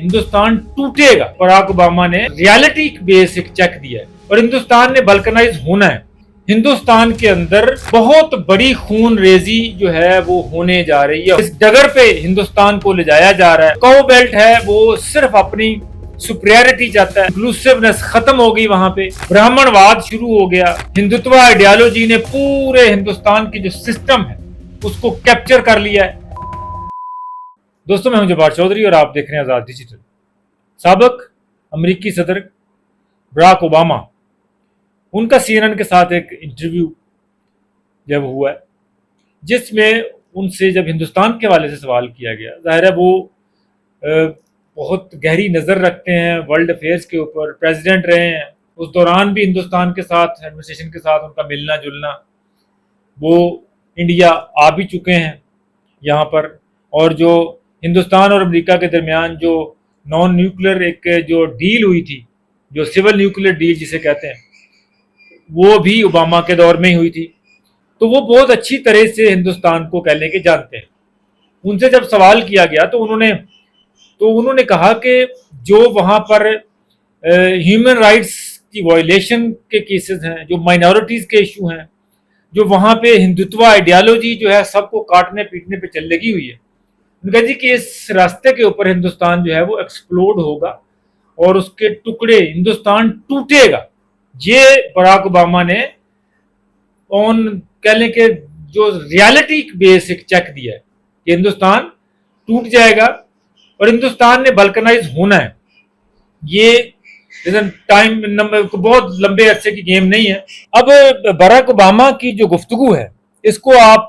हिंदुस्तान टूटेगा। Barack Obama ने reality base एक चेक दिया है और हिंदुस्तान ने बल्कनाइज होना है। हिंदुस्तान के अंदर बहुत बड़ी खून रेजी जो है वो होने जा रही है। इस डगर पे हिंदुस्तान को ले जाया जा रहा है। काउ बेल्ट है वो सिर्फ अपनी सुपीरियरिटी चाहता है। इंक्लूसिवनेस खत्म हो गई, वहां पे ब्राह्मणवाद शुरू हो गया। हिंदुत्व आइडियोलॉजी ने पूरे हिंदुस्तान की जो सिस्टम है उसको कैप्चर कर लिया है। दोस्तों, मैं हूं जब्बार चौधरी और आप देख रहे हैं आजाद डिजिटल। साबिक अमेरिकी सदर बराक ओबामा, उनका CNN के साथ एक इंटरव्यू जब हुआ है जिसमें उनसे जब हिंदुस्तान के हवाले से सवाल किया गया, जाहिर है वो बहुत गहरी नज़र रखते हैं वर्ल्ड अफेयर्स के ऊपर, प्रेसिडेंट रहे हैं। उस दौरान भी हिंदुस्तान के साथ, एडमिनिस्ट्रेशन के साथ उनका मिलना जुलना, वो इंडिया आ भी चुके हैं यहाँ पर। और जो हिंदुस्तान और अमेरिका के दरमियान जो नॉन न्यूक्लियर एक जो डील हुई थी, जो सिविल न्यूक्लियर डील जिसे कहते हैं, वो भी ओबामा के दौर में ही हुई थी। तो वो बहुत अच्छी तरह से हिंदुस्तान को कहने के जानते हैं। उनसे जब सवाल किया गया तो उन्होंने कहा कि जो वहाँ पर ह्यूमन राइट्स की वायलेशन के केसेस हैं, जो माइनॉरिटीज के इशू हैं, जो वहाँ पे हिंदुत्व आइडियोलॉजी जो है सबको काटने पीटने पे चल लगी हुई है, उनका जी कि इस रास्ते के ऊपर हिंदुस्तान जो है वो एक्सप्लोड होगा और उसके टुकड़े, हिंदुस्तान टूटेगा। ये बराक ओबामा ने कह लें कि जो रियलिटी बेस एक चेक दिया है कि हिंदुस्तान टूट जाएगा और हिंदुस्तान ने बल्कनाइज होना है। ये टाइम बहुत लंबे अरसे की गेम नहीं है। अब बराक ओबामा की जो गुफ्तगू है, इसको आप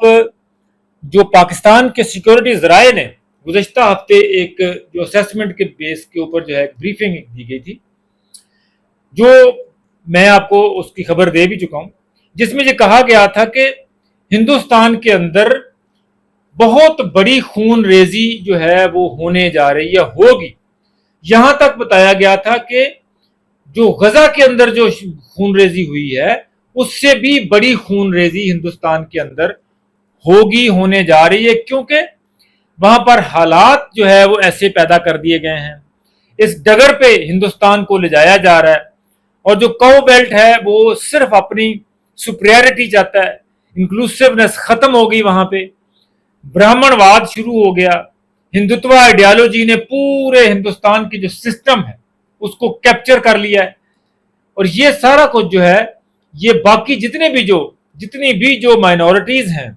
जो पाकिस्तान के सिक्योरिटी जराए ने गुज़श्ता हफ्ते एक जो असेसमेंट के बेस के ऊपर जो है ब्रीफिंग दी गई थी, जो मैं आपको उसकी खबर दे भी चुका हूं, जिसमें ये कहा गया था कि हिंदुस्तान के अंदर बहुत बड़ी खून रेजी जो है वो होने जा रही है, होगी। यहां तक बताया गया था कि जो गजा के अंदर जो खून रेजी हुई है उससे भी बड़ी खून रेजी हिंदुस्तान के अंदर होगी, होने जा रही है, क्योंकि वहां पर हालात जो है वो ऐसे पैदा कर दिए गए हैं। इस डगर पे हिंदुस्तान को ले जाया जा रहा है और जो काउ बेल्ट है वो सिर्फ अपनी सुपीरियरिटी चाहता है। इंक्लूसिवनेस खत्म हो गई, वहां पे ब्राह्मणवाद शुरू हो गया। हिंदुत्व आइडियोलॉजी ने पूरे हिंदुस्तान की जो सिस्टम है उसको कैप्चर कर लिया है। और ये सारा कुछ जो है, ये बाकी जितनी भी जो माइनॉरिटीज हैं,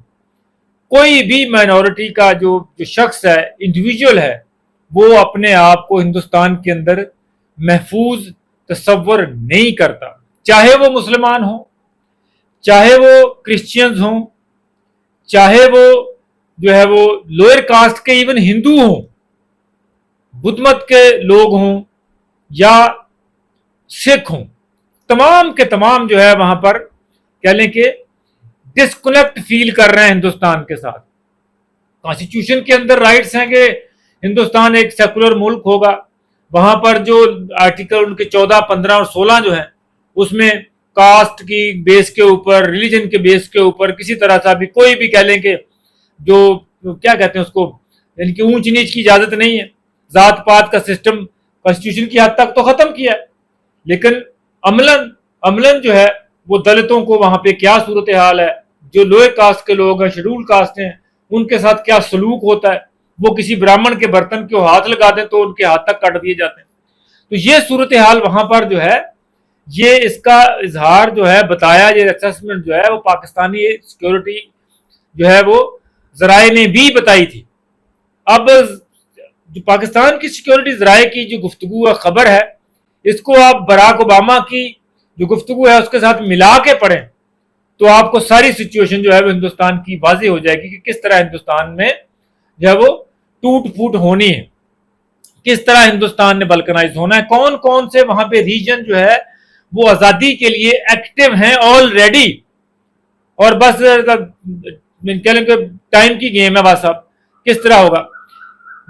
कोई भी माइनॉरिटी का जो शख्स है, इंडिविजुअल है, वो अपने आप को हिंदुस्तान के अंदर महफूज तसव्वुर नहीं करता। चाहे वो मुसलमान हो, चाहे वो क्रिश्चियंस हो, चाहे वो जो है वो लोअर कास्ट के इवन हिंदू हों, बुद्ध मत के लोग हों या सिख हों, तमाम के तमाम जो है वहां पर कह लें कि डिस्कनेक्ट फील कर रहे हैं हिंदुस्तान के साथ। कॉन्स्टिट्यूशन के अंदर राइट्स हैं कि हिंदुस्तान एक सेकुलर मुल्क होगा। वहां पर जो आर्टिकल उनके 14, 15 और 16 जो हैं, उसमें कास्ट की बेस के ऊपर, रिलीजन के बेस के ऊपर किसी तरह से भी कोई भी कह लें कि जो क्या कहते हैं उसको, यानी कि ऊंच नीच की इजाजत नहीं है। जात पात का सिस्टम कॉन्स्टिट्यूशन की हद तक तो खत्म किया है, लेकिन अमलन जो है वो दलितों को वहां पे क्या सूरत हाल है, जो लोअर कास्ट के लोग हैं, शेड्यूल कास्ट हैं, उनके साथ क्या सलूक होता है। वो किसी ब्राह्मण के बर्तन को हाथ लगा दें तो उनके हाथ तक काट दिए जाते हैं। तो ये सूरत हाल वहां पर जो है, ये इसका इजहार जो है बताया, ये असेसमेंट जो है वो पाकिस्तानी सिक्योरिटी जो है वो जराए ने भी बताई थी। अब जो पाकिस्तान की सिक्योरिटी जराए की जो गुफ्तगू है, खबर है, इसको आप बराक ओबामा की जो गुफ्तगू है उसके साथ मिला के पढ़ें तो आपको सारी सिचुएशन जो है वो हिंदुस्तान की वाज़ेह हो जाएगी कि किस तरह हिंदुस्तान में जो है वो टूट फूट होनी है, किस तरह हिंदुस्तान ने बल्कनाइज होना है, कौन कौन से वहां पे रीजन जो है वो आजादी के लिए एक्टिव हैं ऑलरेडी। और बस कह लें टाइम की गेम है, बस अब किस तरह होगा।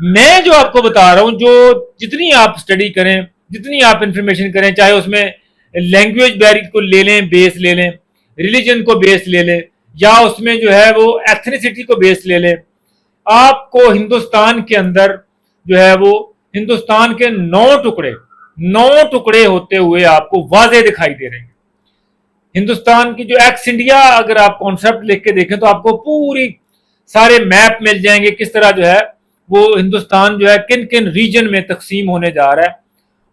मैं जो आपको बता रहा हूं, जो जितनी आप स्टडी करें, जितनी आप इंफॉर्मेशन करें, चाहे उसमें लैंग्वेज बैरियर को ले लें, बेस ले लें, रिलीजन को बेस ले लें, या उसमें जो है वो एथनिसिटी को बेस ले लें, आपको हिंदुस्तान के अंदर जो है वो हिंदुस्तान के 9 टुकड़े होते हुए आपको वाज़े दिखाई दे रहे हैं। हिंदुस्तान की जो एक्स इंडिया अगर आप कॉन्सेप्ट लिख के देखें तो आपको पूरी सारे मैप मिल जाएंगे, किस तरह जो है वो हिंदुस्तान जो है किन किन रीजन में तकसीम होने जा रहा है।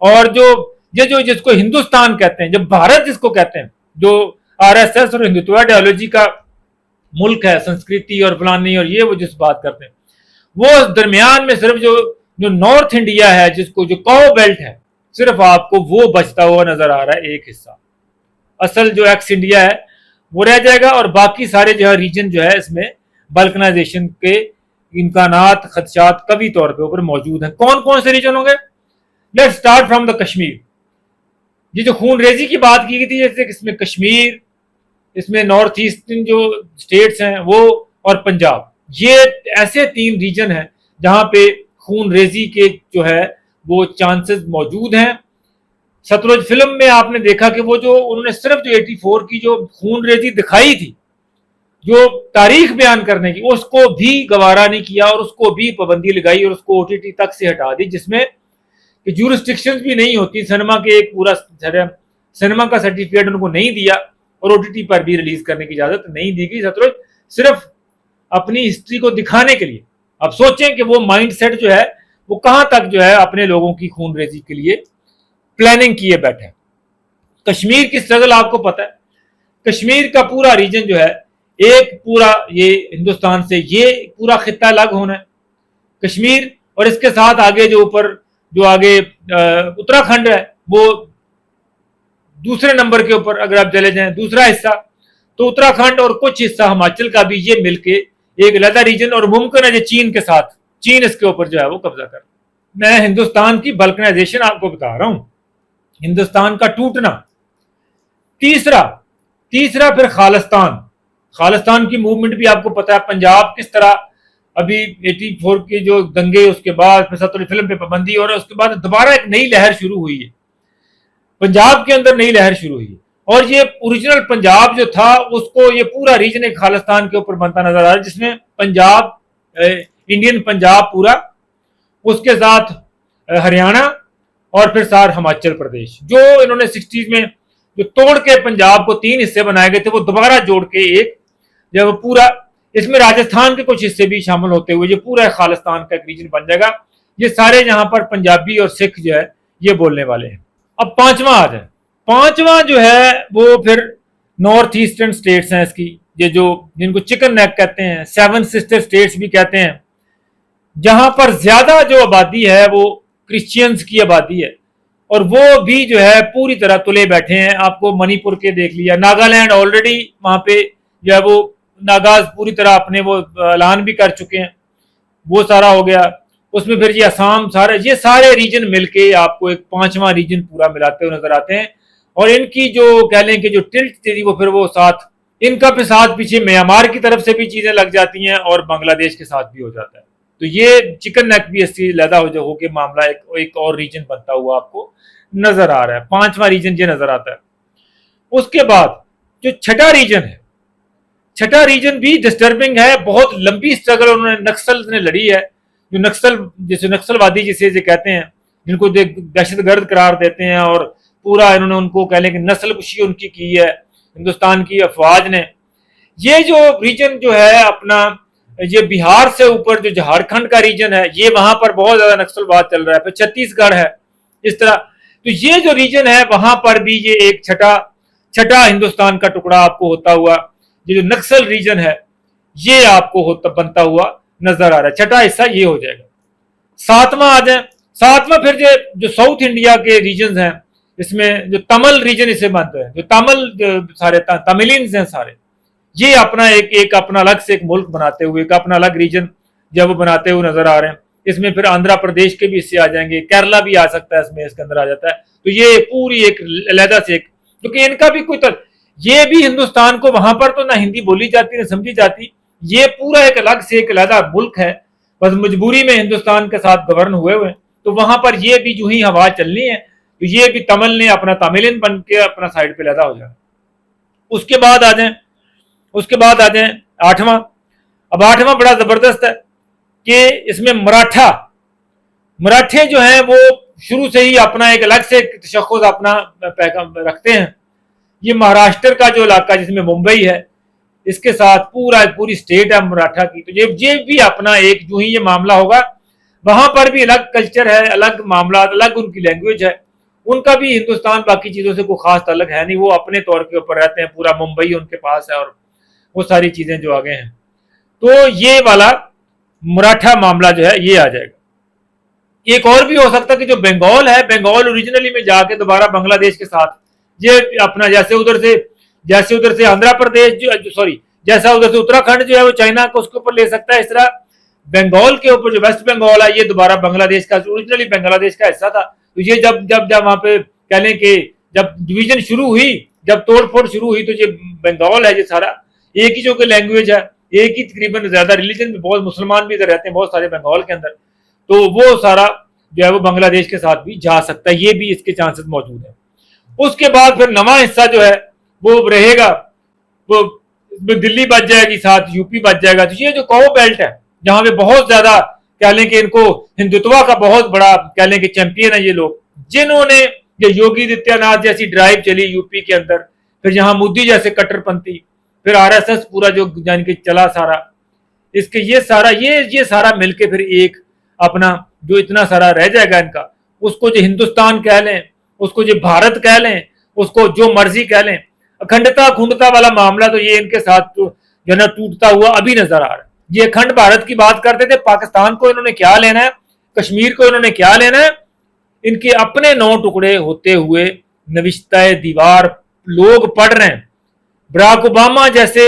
और जो जिसको हिंदुस्तान कहते हैं, जब भारत जिसको कहते हैं, जो आरएसएस और हिंदुत्व आइडियोलॉजी का मुल्क है, संस्कृति और फलानी और ये वो जिस बात करते हैं, वो दरमियान में सिर्फ जो नॉर्थ इंडिया है, जिसको जो काओ बेल्ट है, सिर्फ आपको वो बचता हुआ नजर आ रहा है, एक हिस्सा। असल जो एक्स इंडिया है वो रह जाएगा और बाकी सारे जो है रीजन जो है इसमें बल्कनाइजेशन के इम्कानात खदशात कभी तौर पे ऊपर मौजूद हैं। कौन कौन से रीजन होंगे? Let's start from the Kashmir. ये जो खून रेजी की बात की गई थी, जैसे इसमें कश्मीर, इसमें नॉर्थ ईस्टर्न जो स्टेट्स हैं वो, और पंजाब, ये ऐसे 3 रीजन हैं जहां पे खून रेजी के जो है वो चांसेस मौजूद हैं। सतलुज फिल्म में आपने देखा कि वो जो उन्होंने सिर्फ जो 84 की जो खून रेजी दिखाई थी, जो तारीख बयान करने की, उसको भी गवारा नहीं किया और उसको भी पाबंदी लगाई और उसको ओटीटी तक से हटा दी, जिसमें कि जूरिस्डिक्शंस भी नहीं होती। सिनेमा के एक पूरा सिनेमा का सर्टिफिकेट उनको नहीं दिया और ओटीटी पर भी रिलीज करने की इजाजत नहीं दी गई। सतलुज सिर्फ अपनी हिस्ट्री को दिखाने के लिए। अब सोचें कि वो माइंडसेट जो है वो कहां तक जो है अपने लोगों की खून रेजी के लिए प्लानिंग किए बैठे। कश्मीर की स्ट्रगल आपको पता है, कश्मीर का पूरा रीजन जो है एक पूरा ये हिंदुस्तान से ये पूरा खित्ता अलग होना है कश्मीर, और इसके साथ आगे जो ऊपर जो आगे उत्तराखंड है वो दूसरे नंबर के ऊपर अगर आप चले जाएं, दूसरा हिस्सा तो उत्तराखंड और कुछ हिस्सा हिमाचल का भी, ये मिलके एक अलग रीजन, और मुमकिन है चीन के साथ, चीन इसके ऊपर जो है वो कब्जा कर। मैं हिंदुस्तान की बल्कनाइजेशन आपको बता रहा हूं, हिंदुस्तान का टूटना। तीसरा फिर खालिस्तान की मूवमेंट भी आपको पता है, पंजाब किस तरह अभी 84 के जो दंगे, उसके बाद फिर सतलुज फिल्म पे पाबंदी, और उसके बाद दोबारा एक नई लहर शुरू हुई है पंजाब के अंदर, नई लहर शुरू हुई है। और ये ओरिजिनल पंजाब जो था उसको ये पूरा रीजन एक खालिस्तान के ऊपर बनता नजर आ रहा है, जिसमें पंजाब, इंडियन पंजाब पूरा, उसके साथ हरियाणा और फिर सार हिमाचल प्रदेश, जो इन्होंने 60s में जो तोड़ के पंजाब को 3 हिस्से बनाए गए थे, वो दोबारा जोड़ के एक जब पूरा, इसमें राजस्थान के कुछ हिस्से भी शामिल होते हुए जो पूरा खालिस्तान का एक रीजन बन जाएगा। ये सारे जहां पर पंजाबी और सिख जो है ये बोलने वाले हैं। अब पांचवा आ जाए, पांचवा जो है वो फिर नॉर्थ ईस्टर्न स्टेट्स हैं इसकी, ये जो जिनको चिकन नेक कहते हैं, 7 सिस्टर स्टेट्स भी कहते हैं, जहां पर ज्यादा जो आबादी है वो क्रिश्चियंस की आबादी है, और वो भी जो है पूरी तरह तुले बैठे हैं। आपको मणिपुर के देख लिया, नागालैंड ऑलरेडी वहां पे जो है वो नागाज पूरी तरह अपने वो ऐलान भी कर चुके हैं, वो सारा हो गया। उसमें फिर ये असम, ये सारे रीजन मिलके आपको एक 5वां रीजन पूरा मिलाते हुए नजर आते हैं। और इनकी जो कह लें कि जो टिल्ट थी वो फिर वो साथ, इनका फिर साथ पीछे म्यांमार की तरफ से भी चीजें लग जाती हैं और बांग्लादेश के साथ भी हो जाता है। तो ये चिकन नेक भी इससे लैदा हो के मामला एक और रीजन बनता हुआ आपको नजर आ रहा है। 5वां रीजन ये नजर आता है। उसके बाद जो छठा रीजन भी डिस्टर्बिंग है, बहुत लंबी स्ट्रगल उन्होंने नक्सल ने लड़ी है, जो नक्सलवादी जिसे कहते हैं, जिनको दहशतगर्द करार देते हैं, और पूरा इन्होंने उनको कह लें कि नस्लकुशी उनकी की है हिंदुस्तान की अफवाज ने। ये जो रीजन जो है अपना, ये बिहार से ऊपर जो झारखंड का रीजन है, ये वहां पर बहुत ज्यादा नक्सलवाद चल रहा है, फिर छत्तीसगढ़ है, इस तरह। तो ये जो रीजन है वहां पर भी ये एक छठा हिंदुस्तान का टुकड़ा आपको होता हुआ, ये जो नक्सल रीजन है ये आपको बनता हुआ नजर आ रहा है। छठा हिस्सा ये हो जाएगा। 7वां आ जाए, 7वां फिर जो साउथ इंडिया के रीजन हैं, इसमें जो तमिल रीजन इसे मानते हैं, जो तमिल सारे तमिलियंस हैं सारे, ये अपना एक अपना अलग से एक मुल्क बनाते हुए, एक अपना अलग रीजन जब बनाते हुए नजर आ रहे हैं। इसमें फिर आंध्र प्रदेश के भी हिस्से आ जाएंगे, केरला भी आ सकता है इसमें, इसके अंदर आ जाता है। तो ये पूरी एक अलहदा से, क्योंकि इनका भी कोई ये भी हिंदुस्तान को, वहां पर तो ना हिंदी बोली जाती ना समझी जाती, ये पूरा एक अलग से एक अलहदा मुल्क है, बस मजबूरी में हिंदुस्तान के साथ गवर्न हुए हुए। तो वहां पर ये भी जो ही हवा चलनी है, तो ये भी तमिल ने अपना तमिलियन बन के अपना साइड पे अलहदा हो जाए। उसके बाद आ जाए 8वां। अब 8वां बड़ा जबरदस्त है कि इसमें मराठे जो हैं वो शुरू से ही अपना एक अलग से तशख़्ख़ुस अपना रखते हैं। ये महाराष्ट्र का जो इलाका जिसमें मुंबई है, इसके साथ पूरी स्टेट है मराठा की, तो ये भी अपना एक जो ही ये मामला होगा, वहां पर भी अलग कल्चर है, अलग मामला, अलग उनकी लैंग्वेज है। उनका भी हिंदुस्तान बाकी चीजों से कोई खास ताल्लुक है नहीं, वो अपने तौर के ऊपर रहते हैं, पूरा मुंबई उनके पास है और वो सारी चीजें जो आगे हैं। तो ये वाला मराठा मामला जो है ये आ जाएगा। एक और भी हो सकता है कि जो बंगाल है, बंगाल ओरिजिनली में जाके दोबारा बांग्लादेश के साथ ये अपना जैसे उधर से आंध्र प्रदेश सॉरी जैसा उधर से उत्तराखंड जो है वो चाइना को उसके ऊपर ले सकता है, इस तरह बंगाल के ऊपर जो वेस्ट बंगाल है ये दोबारा बांग्लादेश का, ओरिजिनली बांग्लादेश का हिस्सा था। तो ये जब जब जब वहां पे कह लें कि जब डिवीजन शुरू हुई, जब तोड़फोड़ शुरू हुई, तो ये बंगाल है ये सारा एक ही जो कि लैंग्वेज है, एक ही तकरीबन ज्यादा रिलीजन भी, बहुत मुसलमान भी इधर रहते हैं बहुत सारे बंगाल के अंदर, तो वो सारा जो है वो बांग्लादेश के साथ भी जा सकता है, ये भी इसके चांसेस मौजूद है। उसके बाद फिर नवा हिस्सा जो है वो रहेगा, वो दिल्ली बच जाएगी, साथ यूपी बच जाएगा। तो ये जो काओ बेल्ट है जहां पे बहुत ज्यादा कह लें कि इनको हिंदुत्व का बहुत बड़ा कह लें कि चैंपियन है ये लोग, जिन्होंने ये योगी आदित्यनाथ जैसी ड्राइव चली यूपी के अंदर, फिर जहां मोदी जैसे कट्टरपंथी, फिर आरएसएस पूरा जो जान के चला सारा, इसके ये सारा मिलके फिर एक अपना जो इतना सारा रह जाएगा इनका, उसको जो हिंदुस्तान कह लें, उसको जो भारत कह लें, उसको जो मर्जी कह लें, अखंडता खुंडता वाला मामला तो ये इनके साथ जो है ना टूटता हुआ अभी नजर आ रहा है। ये अखंड भारत की बात करते थे, पाकिस्तान को इन्होंने क्या लेना है, कश्मीर को इन्होंने क्या लेना है, इनके अपने 9 टुकड़े होते हुए नविश्ता दीवार लोग पढ़ रहे हैं। बराक ओबामा जैसे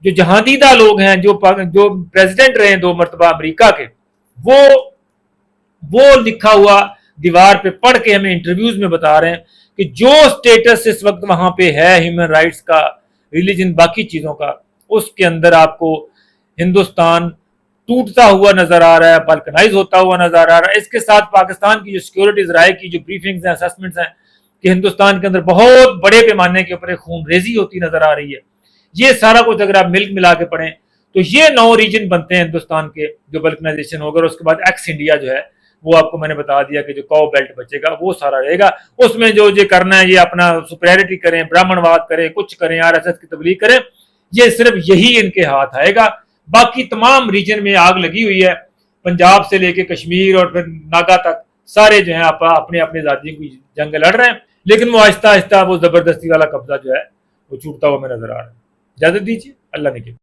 जो जहांदीदा लोग हैं, जो प्रेसिडेंट रहे 2 मरतबा अमेरिका के, वो लिखा हुआ दीवार पे पढ़ के हमें इंटरव्यूज में बता रहे हैं कि जो स्टेटस इस वक्त वहां पे है ह्यूमन राइट्स का, रिलीजन, बाकी चीजों का, उसके अंदर आपको हिंदुस्तान टूटता हुआ नजर आ रहा है, बल्कनाइज होता हुआ नजर आ रहा है। इसके साथ पाकिस्तान की जो सिक्योरिटीज राय की जो ब्रीफिंग्स हैं, असेसमेंट्स हैं कि हिंदुस्तान के अंदर बहुत बड़े पैमाने के ऊपर खून रेजी होती नजर आ रही है। ये सारा कुछ अगर आप मिला के पढ़ें तो ये 9 रीजन बनते हैं हिंदुस्तान के जो बल्कनाइजेशन होगा। और उसके बाद एक्स इंडिया जो है वो आपको मैंने बता दिया कि जो काओ बेल्ट बचेगा वो सारा रहेगा। उसमें जो करना है, ये अपना सुपरियरिटी करें, ब्राह्मणवाद करें, कुछ करें, आरएसएस की तबलीग करें, ये सिर्फ यही इनके हाथ आएगा। बाकी तमाम रीजन में आग लगी हुई है, पंजाब से लेके कश्मीर और फिर नागा तक सारे जो है अपने अपने आजादी की जंग लड़ रहे हैं, लेकिन वो आहिस्ता आहिस्ता वो जबरदस्ती वाला कब्जा जो है वो छूटता हुआ हमें नजर आ रहा है। इजाजत दीजिए, अल्लाह ने की।